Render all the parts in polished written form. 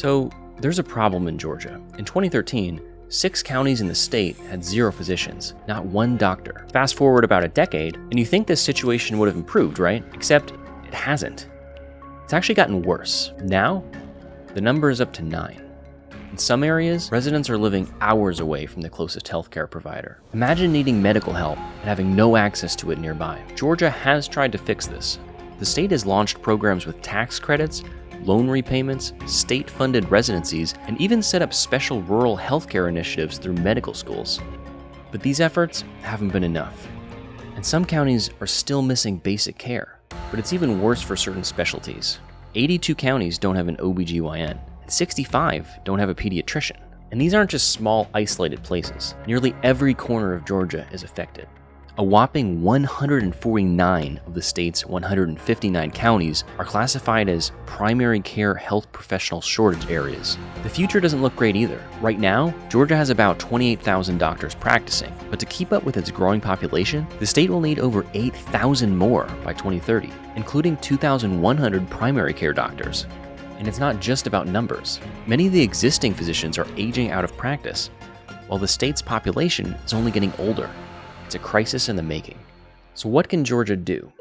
So there's a problem in Georgia. In 2013, 6 counties in the state had 0 physicians, not 1 doctor. Fast forward about a decade, and you think this situation would have improved, right? Except it hasn't. It's actually gotten worse. Now, the number is up to 9. In some areas, residents are living hours away from the closest healthcare provider. Imagine needing medical help and having no access to it nearby. Georgia has tried to fix this. The state has launched programs with tax credits, loan repayments, state-funded residencies, and even set up special rural healthcare initiatives through medical schools. But these efforts haven't been enough. And some counties are still missing basic care. But it's even worse for certain specialties. 82 counties don't have an OBGYN. 65 don't have a pediatrician. And these aren't just small, isolated places. Nearly every corner of Georgia is affected. A whopping 149 of the state's 159 counties are classified as primary care health professional shortage areas. The future doesn't look great either. Right now, Georgia has about 28,000 doctors practicing, but to keep up with its growing population, the state will need over 8,000 more by 2030, including 2,100 primary care doctors. And it's not just about numbers. Many of the existing physicians are aging out of practice, while the state's population is only getting older. It's a crisis in the making. So what can Georgia do?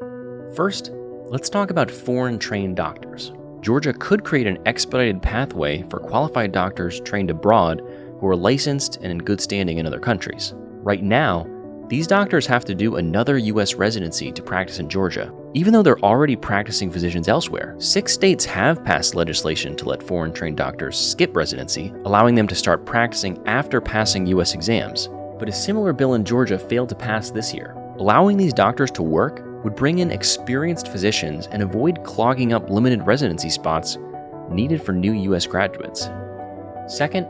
First, let's talk about foreign-trained doctors. Georgia could create an expedited pathway for qualified doctors trained abroad who are licensed and in good standing in other countries. Right now, these doctors have to do another U.S. residency to practice in Georgia, even though they're already practicing physicians elsewhere. 6 states have passed legislation to let foreign-trained doctors skip residency, allowing them to start practicing after passing U.S. exams. But a similar bill in Georgia failed to pass this year. Allowing these doctors to work would bring in experienced physicians and avoid clogging up limited residency spots needed for new U.S. graduates. Second,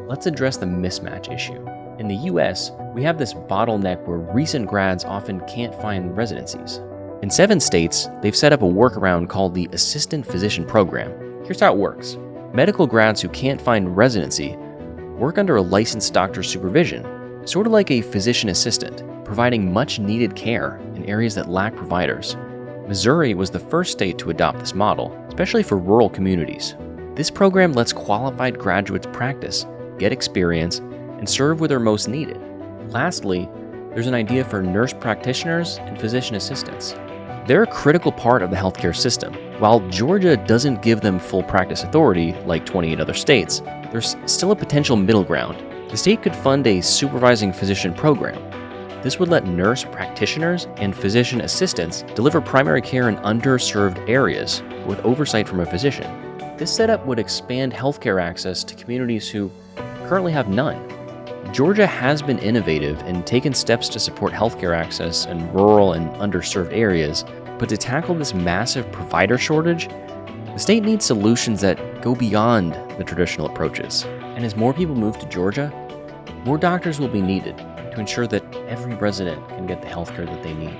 let's address the mismatch issue. In the US, we have this bottleneck where recent grads often can't find residencies. In 7 states, they've set up a workaround called the Assistant Physician Program. Here's how it works. Medical grads who can't find residency work under a licensed doctor's supervision, sort of like a physician assistant, providing much needed care in areas that lack providers. Missouri was the first state to adopt this model, especially for rural communities. This program lets qualified graduates practice, get experience, and serve where they're most needed. Lastly, there's an idea for nurse practitioners and physician assistants. They're a critical part of the healthcare system. While Georgia doesn't give them full practice authority like 28 other states, there's still a potential middle ground. The state could fund a supervising physician program. This would let nurse practitioners and physician assistants deliver primary care in underserved areas with oversight from a physician. This setup would expand healthcare access to communities who currently have none. Georgia has been innovative and taken steps to support healthcare access in rural and underserved areas, but to tackle this massive provider shortage, the state needs solutions that go beyond the traditional approaches. And as more people move to Georgia, more doctors will be needed to ensure that every resident can get the healthcare that they need.